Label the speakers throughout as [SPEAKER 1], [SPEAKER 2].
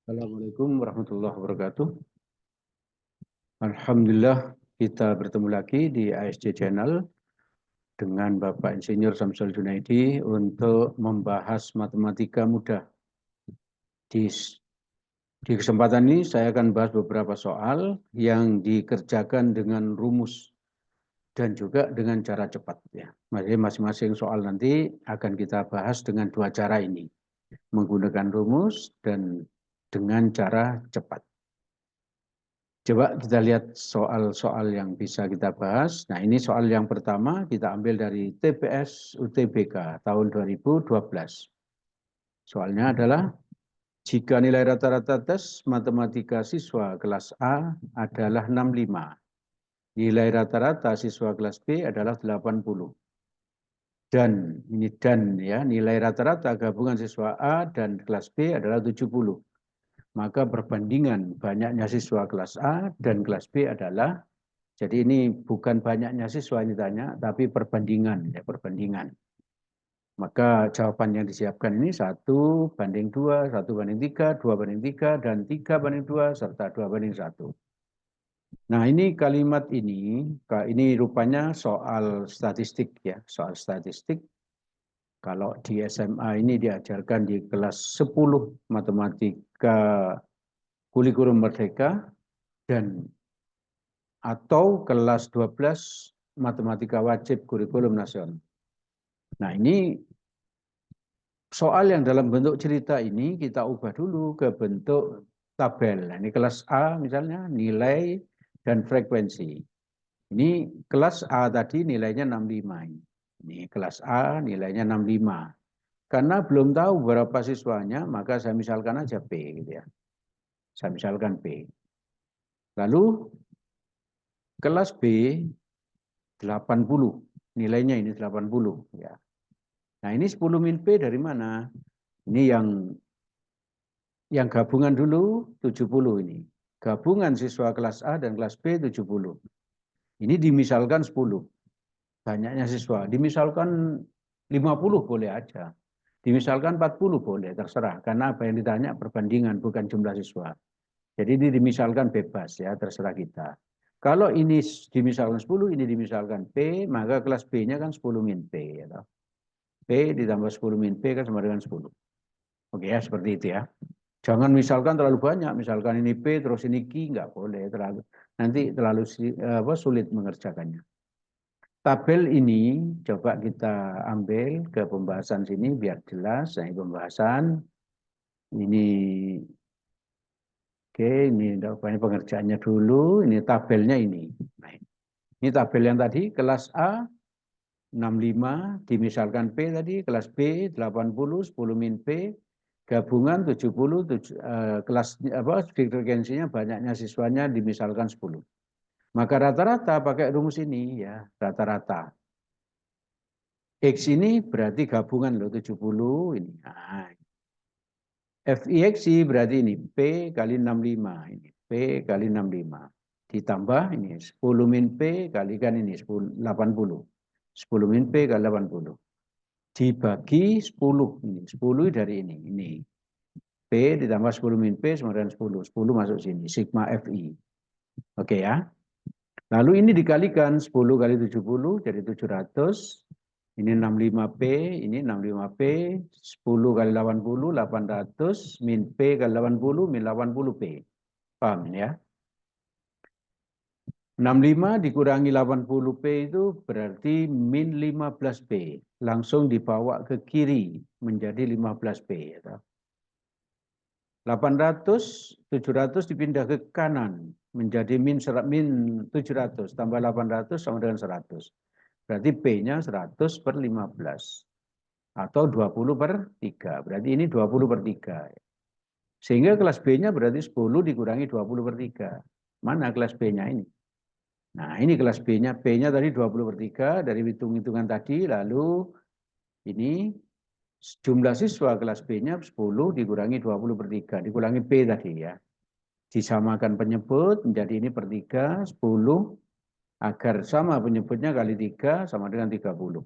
[SPEAKER 1] Assalamualaikum warahmatullahi wabarakatuh. Alhamdulillah kita bertemu lagi di ASJ Channel dengan Bapak Insinyur Samsul Junaidi untuk membahas matematika mudah. Di kesempatan ini saya akan bahas beberapa soal yang dikerjakan dengan rumus dan juga dengan cara cepat. Ya. Masing-masing soal nanti akan kita bahas dengan dua cara ini, menggunakan rumus dan dengan cara cepat. Coba kita lihat soal-soal yang bisa kita bahas. Nah, ini soal yang pertama kita ambil dari TPS UTBK tahun 2012. Soalnya adalah, jika nilai rata-rata tes matematika siswa kelas A adalah 65, nilai rata-rata siswa kelas B adalah 80. Dan nilai rata-rata gabungan siswa A dan kelas B adalah 70. Maka perbandingan banyaknya siswa kelas A dan kelas B adalah, jadi ini bukan banyaknya siswa yang ditanya, tapi perbandingan, ya perbandingan. Maka jawaban yang disiapkan ini 1:2, 1:3, 2:3, dan 3:2, serta 2:1. Nah, ini kalimat ini rupanya soal statistik ya, soal statistik. Kalau di SMA ini diajarkan di kelas 10 matematika kurikulum merdeka dan atau kelas 12 matematika wajib kurikulum nasional. Nah, ini soal yang dalam bentuk cerita ini kita ubah dulu ke bentuk tabel. Nah, ini kelas A misalnya nilai dan frekuensi. Ini kelas A tadi nilainya 65. Ini kelas A nilainya 65. Karena belum tahu berapa siswanya, maka saya misalkan aja P gitu ya. Saya misalkan P. Lalu kelas B 80. Nilainya ini 80 ya. Nah, ini 10 min P dari mana? Ini yang gabungan dulu 70 ini. Gabungan siswa kelas A dan kelas B 70. Ini dimisalkan 10. Banyaknya siswa. Dimisalkan 50 boleh aja. Dimisalkan 40 boleh, terserah. Karena apa yang ditanya perbandingan, bukan jumlah siswa. Jadi ini dimisalkan bebas ya, terserah kita. Kalau ini dimisalkan 10, ini dimisalkan P, maka kelas B-nya kan 10 min P. Ya. P ditambah 10 min P kan sama dengan 10. Oke ya, seperti itu ya. Jangan misalkan terlalu banyak, misalkan ini P terus ini Q, nggak boleh. Nanti terlalu sulit mengerjakannya. Tabel ini coba kita ambil ke pembahasan sini biar jelas. Nah, ini pembahasan. Ini oke, ini pengerjaannya dulu. Ini tabelnya ini. Nah, ini tabel yang tadi kelas A 65 dimisalkan P tadi, kelas B 80 10 min P, gabungan 70 kelas frekuensinya banyaknya siswanya dimisalkan 10. Maka rata-rata pakai rumus ini ya, rata-rata. X ini berarti gabungan loh 70 ini. Nah, FIX berarti ini P kali 65 ini. P kali 65. Ditambah ini 10 min P kalikan ini 80. 10 min P kali 80. Dibagi 10. Ini 10 dari ini. P ditambah 10 min P sama dengan 10. 10 masuk sini. Sigma FI. Oke ya. Lalu ini dikalikan 10 kali 70 jadi 700. Ini 65P, ini 65P, 10 kali 80, 800, min P kali 80, min 80P. Paham ya? 65 dikurangi 80P itu berarti min 15P. Langsung dibawa ke kiri menjadi 15P. 800, 700 dipindah ke kanan menjadi min 700 tambah 800 sama dengan 100. Berarti P-nya 100/15 atau 20/3. Berarti ini 20/3. Sehingga kelas B-nya berarti 10 dikurangi 20/3. Mana kelas B-nya ini? Nah, ini kelas B-nya. P-nya tadi 20/3 dari hitung-hitungan tadi. Lalu ini jumlah siswa kelas B-nya 10 dikurangi 20/3. Dikurangi P tadi ya. Disamakan penyebut menjadi ini per 3, 10. Agar sama penyebutnya kali 3 sama dengan 30.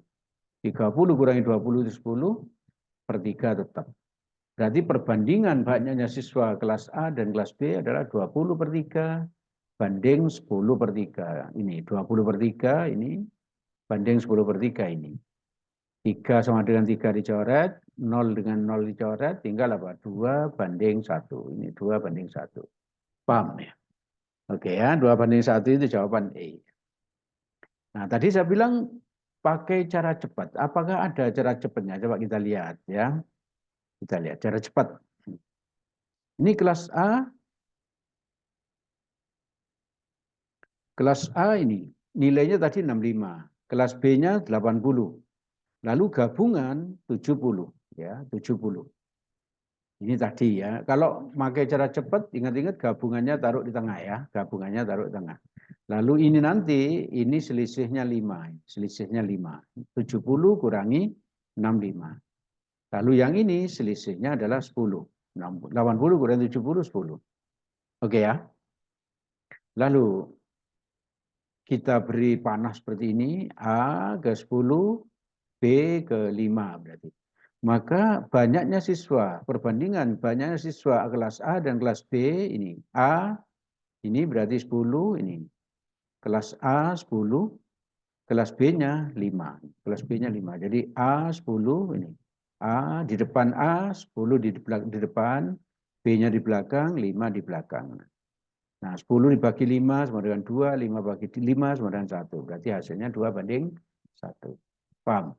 [SPEAKER 1] 30 kurangi 20 itu 10, per 3 tetap. Berarti perbandingan banyaknya siswa kelas A dan kelas B adalah 20/3 banding 10/3. Ini 20/3 ini banding 10/3 ini. 3 sama dengan 3 dicoret, 0 dengan 0 dicoret, tinggal apa? 2 banding 1. Ini 2 banding 1. Paham ya? Oke ya, 2 banding 1 itu jawaban E. Nah, tadi saya bilang pakai cara cepat. Apakah ada cara cepatnya? Coba kita lihat ya. Kita lihat cara cepat. Ini kelas A. Kelas A ini nilainya tadi 65. Kelas B-nya 80. Lalu gabungan 70 ya, 70. Ini tadi ya. Kalau pakai cara cepat, ingat-ingat gabungannya taruh di tengah ya. Gabungannya taruh di tengah. Lalu ini nanti, ini selisihnya 5. Selisihnya 5. 70 kurangi 65. Lalu yang ini selisihnya adalah 10. 80 kurangi 70, 10. Oke ya. Lalu kita beri panah seperti ini. A ke 10, B ke 5 berarti. Maka banyaknya siswa, perbandingan banyaknya siswa kelas A dan kelas B ini. A ini berarti 10, ini. Kelas A 10, kelas B-nya 5. Kelas B-nya 5. Jadi A 10 ini. A di depan A, 10 di depan, B-nya di belakang, 5 di belakang. Nah, 10 dibagi 5 sama dengan 2, 5 bagi 5 sama dengan 1. Berarti hasilnya 2 banding 1. Paham?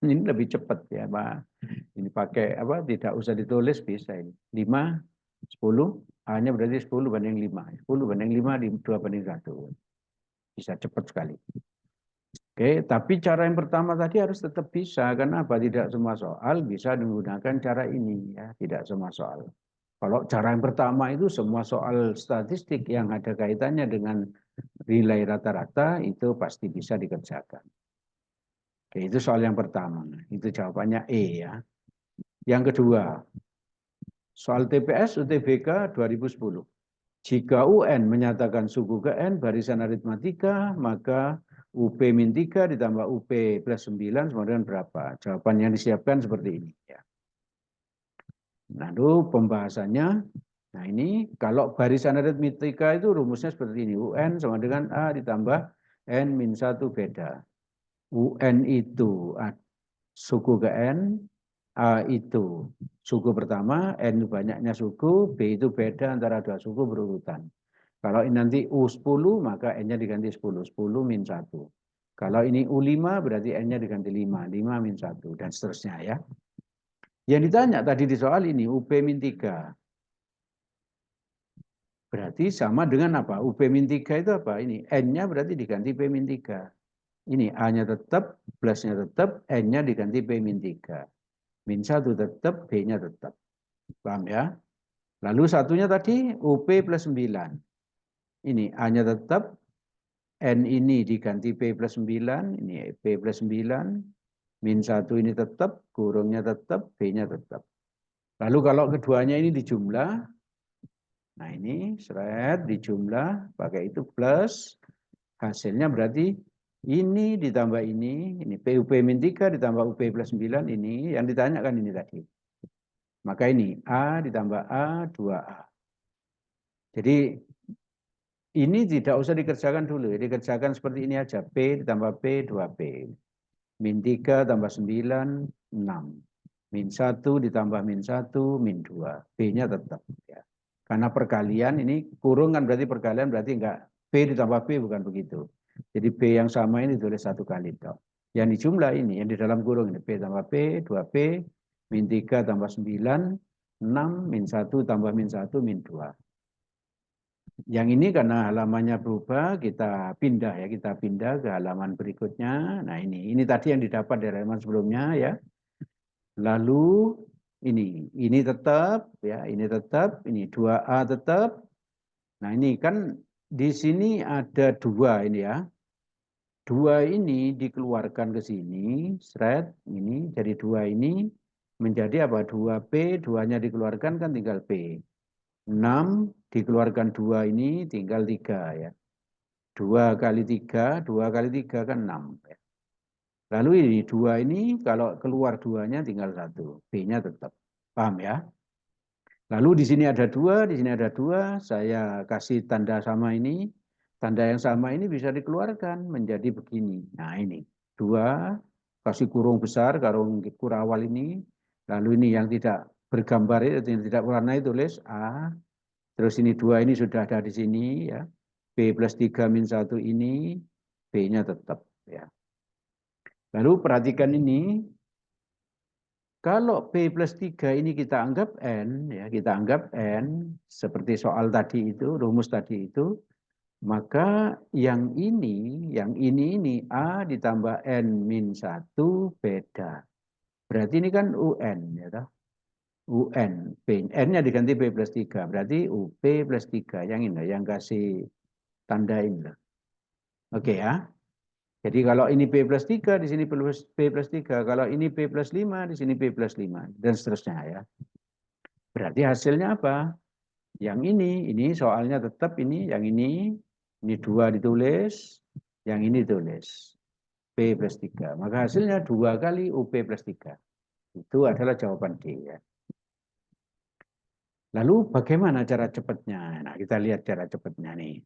[SPEAKER 1] Ini lebih cepat ya, Pak. Ini pakai apa? Tidak usah ditulis bisa ini. 5, 10, A-nya berarti 10 banding 5. 10 banding 5 di 2 banding 1. Bisa cepat sekali. Oke, tapi cara yang pertama tadi harus tetap bisa. Karena apa? Tidak semua soal bisa menggunakan cara ini ya, tidak semua soal. Kalau cara yang pertama itu semua soal statistik yang ada kaitannya dengan nilai rata-rata itu pasti bisa dikerjakan. Oke, itu soal yang pertama. Itu jawabannya E ya. Yang kedua, soal TPS UTBK 2010. Jika UN menyatakan suku ke N barisan aritmatika, maka UP-3 ditambah UP plus 9 sama dengan berapa? Jawaban yang disiapkan seperti ini. Ya. Lalu pembahasannya, nah ini kalau barisan aritmatika itu rumusnya seperti ini. UN sama dengan A ditambah N-1 beda. UN itu suku ke N, A itu suku pertama, N banyaknya suku, B itu beda antara dua suku berurutan. Kalau ini nanti U10, maka N-nya diganti 10, 10 min 1. Kalau ini U5, berarti N-nya diganti 5, 5 min 1, dan seterusnya ya. Yang ditanya tadi di soal ini, UP min 3. Berarti sama dengan apa? UP min 3 itu apa? Ini N-nya berarti diganti P min 3. Ini A-nya tetap, plusnya tetap, N-nya diganti P min 3. Min 1 tetap, B-nya tetap. Paham ya? Lalu satunya tadi UP plus 9. Ini A-nya tetap, N ini diganti P plus 9, ini P plus 9, min 1 ini tetap, kurungnya tetap, B-nya tetap. Lalu kalau keduanya ini dijumlah, nah ini seret dijumlah, pakai itu plus, hasilnya berarti ini ditambah ini PUP min 3 ditambah UP plus 9, ini yang ditanyakan ini tadi. Maka ini A ditambah A, 2A. Jadi ini tidak usah dikerjakan dulu, dikerjakan seperti ini aja. P ditambah P, 2P. Min 3 tambah 9, 6. Min 1 ditambah min 1, min 2. B-nya tetap. Ya. Karena perkalian ini, kurung kan berarti perkalian, berarti enggak P ditambah P, bukan begitu. Jadi P yang sama ini ditulis satu kali. Yang dijumlah ini, yang di dalam kurung ini. P tambah P, 2P, min 3 tambah 9, 6, min 1 tambah min 1, min 2. Yang ini karena halamannya berubah, kita pindah ya, kita pindah ke halaman berikutnya. Nah ini tadi yang didapat dari halaman sebelumnya ya. Lalu ini tetap ya, ini tetap, ini 2A tetap. Nah ini kan di sini ada 2 ini ya. 2 ini dikeluarkan ke sini, seret ini jadi 2 ini menjadi apa? 2P, 2-nya dikeluarkan kan tinggal P. 6 dikeluarkan 2 ini tinggal 3 ya. 2 kali 3, 2 kali 3 kan 6 ya. Lalu ini 2 ini kalau keluar 2-nya tinggal 1. B-nya tetap. Paham ya? Lalu di sini ada 2, di sini ada 2, saya kasih tanda sama ini. Tanda yang sama ini bisa dikeluarkan menjadi begini. Nah ini, 2, kasih kurung besar, kurung kurawal ini. Lalu ini yang tidak bergambar, yang tidak warna tulis A. Terus ini 2 ini sudah ada di sini ya. B plus 3 min 1 ini, B-nya tetap ya. Lalu perhatikan ini, kalau P plus 3 ini kita anggap N, ya kita anggap N, seperti soal tadi itu, rumus tadi itu, maka yang ini A ditambah N min 1 beda. Berarti ini kan UN, ya toh? UN, N-nya diganti P plus 3, berarti UP plus 3, yang ini, yang kasih tanda ini. Oke ya. Jadi kalau ini P plus 3, di sini P plus 3. Kalau ini P plus 5, di sini P plus 5. Dan seterusnya ya. Berarti hasilnya apa? Yang ini soalnya tetap ini, yang ini 2 ditulis, yang ini ditulis. P plus 3. Maka hasilnya 2 kali UP plus 3. Itu adalah jawaban D ya. Lalu bagaimana cara cepatnya? Nah kita lihat cara cepatnya nih.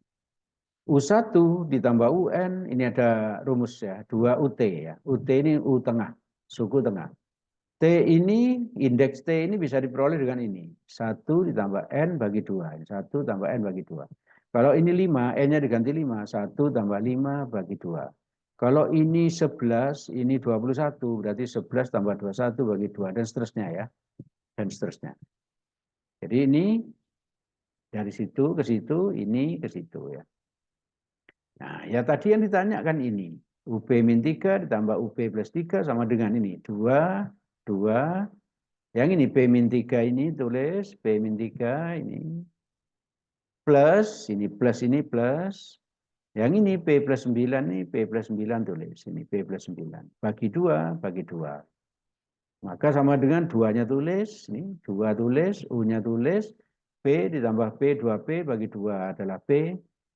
[SPEAKER 1] U1 ditambah UN, ini ada rumus ya, 2 UT ya. UT ini U tengah, suku tengah. T ini, indeks T ini bisa diperoleh dengan ini. 1 ditambah N bagi 2. 1 tambah N bagi 2. Kalau ini 5, N-nya diganti 5. 1 tambah 5 bagi 2. Kalau ini 11, ini 21. Berarti 11 tambah 21 bagi 2. Dan seterusnya ya. Dan seterusnya. Jadi ini dari situ ke situ, ini ke situ ya. Nah, ya tadi yang ditanyakan ini. UP min 3 ditambah UP plus 3 sama dengan ini. 2, 2. Yang ini P min 3 ini tulis. P min 3 ini. Plus, ini plus, ini plus. Yang ini P plus 9 ini, P plus 9 tulis. Ini P plus 9. Bagi 2, bagi 2. Maka sama dengan 2-nya tulis. Ini 2 tulis, U-nya tulis. P ditambah P, 2P bagi 2 adalah P.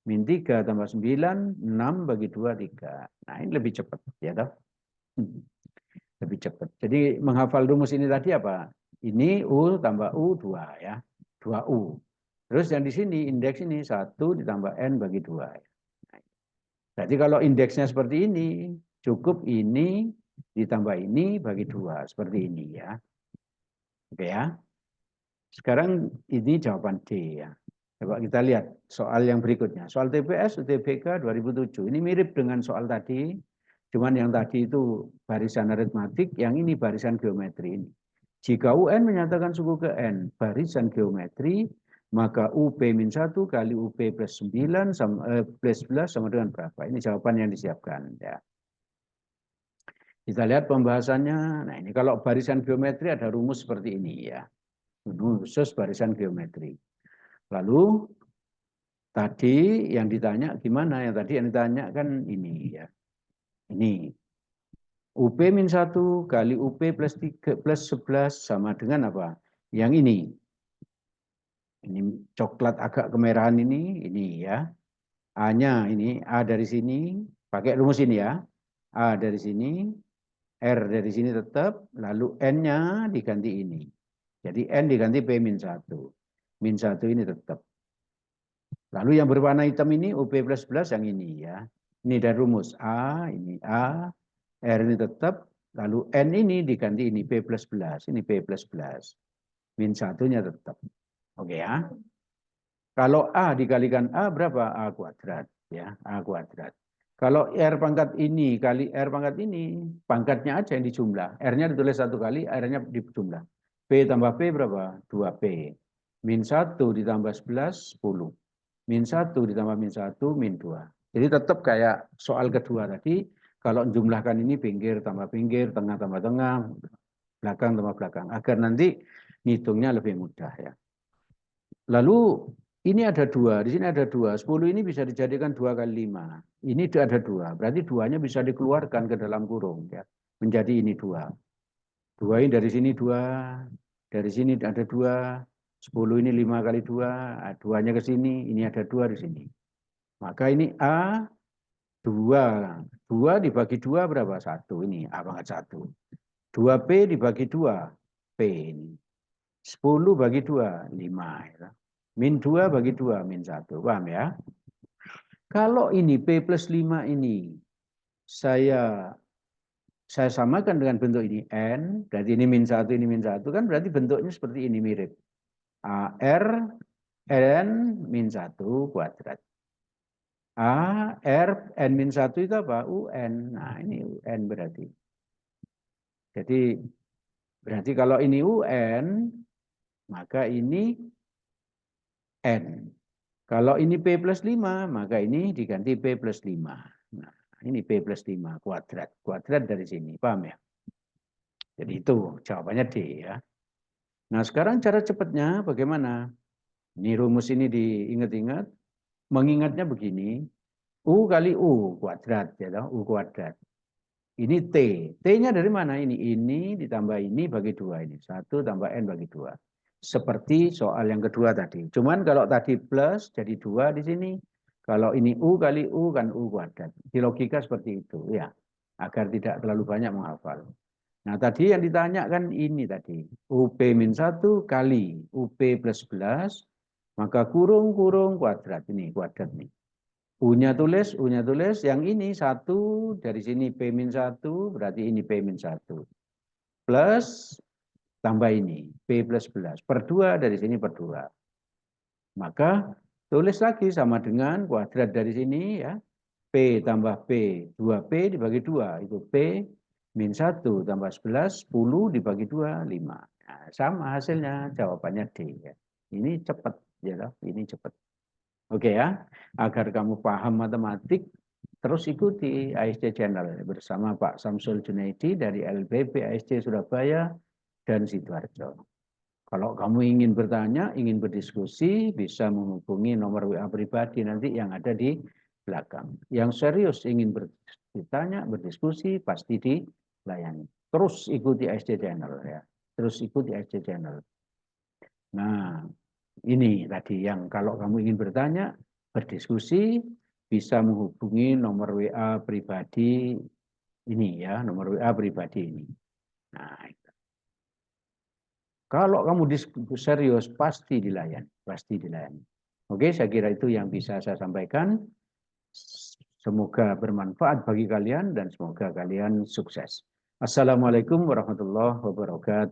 [SPEAKER 1] Min 3 tambah 9, 6 bagi 2, 3. Nah ini lebih cepat. Ya toh? Lebih cepat. Jadi menghafal rumus ini tadi apa? Ini U tambah U 2 ya. 2U. Terus yang di sini indeks ini 1 ditambah N bagi 2. Jadi kalau indeksnya seperti ini, cukup ini ditambah ini bagi 2. Seperti ini ya. Oke ya. Sekarang ini jawaban D ya. Coba kita lihat soal yang berikutnya. Soal TPS UTBK 2007. Ini mirip dengan soal tadi. Cuman yang tadi itu barisan aritmatik, yang ini barisan geometri ini. Jika UN menyatakan suku ke N barisan geometri, maka UP-1 kali UP plus 9 sama, plus 11 sama dengan berapa? Ini jawaban yang disiapkan. Ya. Kita lihat pembahasannya. Nah ini kalau barisan geometri ada rumus seperti ini ya. Khusus barisan geometri. Lalu tadi yang ditanya gimana? Yang tadi yang ditanya kan ini ya. Ini UP min 1 kali UP plus 3 plus 11 sama dengan apa? Yang ini. Ini coklat agak kemerahan ini ya. A-nya ini A dari sini, pakai rumus ini ya. A dari sini, R dari sini tetap, lalu N-nya diganti ini. Jadi N diganti P min 1. Min 1 ini tetap. Lalu yang berwarna hitam ini UP plus 11 yang ini ya. Ini dari rumus A, ini A, R ini tetap, lalu N ini diganti ini P plus 11, ini P plus 11. Min 1-nya tetap. Oke ya. Kalau A dikalikan A berapa? A kuadrat. Ya, A kuadrat. Kalau R pangkat ini kali R pangkat ini, pangkatnya aja yang dijumlah. R-nya ditulis 1 kali, R-nya dijumlah. P tambah P berapa? 2P. Min 1 ditambah 11, 10. Min 1 ditambah min 1, min 2. Jadi tetap kayak soal kedua tadi, kalau jumlahkan ini pinggir tambah pinggir, tengah tambah tengah, belakang tambah belakang. Agar nanti ngitungnya lebih mudah ya. Lalu ini ada 2, di sini ada 2. 10 ini bisa dijadikan 2 kali 5. Ini ada 2, berarti 2-nya bisa dikeluarkan ke dalam kurung. Ya. Menjadi ini 2. 2 ini dari sini 2, dari sini ada 2. 10 ini 5 kali 2, 2-nya ke sini, ini ada 2 di sini. Maka ini A, 2. 2 dibagi 2 berapa? 1. Ini A pangkat 1. 2P dibagi 2, P ini. 10 bagi 2, 5. Ya. Min 2 bagi 2, min 1. Paham ya? Kalau ini P plus 5 ini saya samakan dengan bentuk ini N, berarti ini min 1, ini min 1, kan berarti bentuknya seperti ini mirip. R, N, min 1 kuadrat. A, R, N min 1 itu apa? UN. Nah ini UN berarti. Jadi berarti kalau ini UN, maka ini N. Kalau ini P plus 5, maka ini diganti P plus 5. Nah, ini P plus 5 kuadrat. Kuadrat dari sini, paham ya? Jadi itu jawabannya D ya. Nah sekarang cara cepatnya bagaimana? Ini rumus ini diingat-ingat. Mengingatnya begini. U kali U kuadrat, ya toh? U kuadrat. Ini T. T-nya dari mana? Ini ditambah ini bagi 2 ini. 1 tambah N bagi 2. Seperti soal yang kedua tadi. Cuman kalau tadi plus jadi 2 di sini. Kalau ini U kali U kan U kuadrat. Di logika seperti itu ya. Agar tidak terlalu banyak menghafal. Nah tadi yang ditanya kan ini tadi. UP min 1 kali UP plus 11. Maka kurung-kurung kuadrat. Ini kuadrat nih. U-nya tulis, yang ini 1 dari sini P-1, berarti ini P-1. Plus, tambah ini, P plus 11. Per 2 dari sini per 2. Maka tulis lagi sama dengan kuadrat dari sini ya. P tambah P, 2P dibagi 2. Itu P min 1 tambah 11, 10 dibagi 2, 5. Nah, sama hasilnya, jawabannya D. Ya. Ini cepat, ya, ini cepat. Oke ya, agar kamu paham matematik, terus ikuti ASC Channel bersama Pak Samsul Junaidi dari LPP ASC Surabaya dan Sidoarjo. Kalau kamu ingin bertanya, ingin berdiskusi, bisa menghubungi nomor WA pribadi nanti yang ada di belakang. Yang serius ingin bertanya, berdiskusi, pasti dilayani. Terus ikuti ASC Channel ya. Terus ikuti ASC Channel. Nah, ini tadi yang kalau kamu ingin bertanya, berdiskusi, bisa menghubungi nomor WA pribadi ini ya, nomor WA pribadi ini. Nah, kalau kamu serius, pasti dilayani, pasti dilayani. Oke, saya kira itu yang bisa saya sampaikan. Semoga bermanfaat bagi kalian dan semoga kalian sukses. Assalamualaikum warahmatullahi wabarakatuh.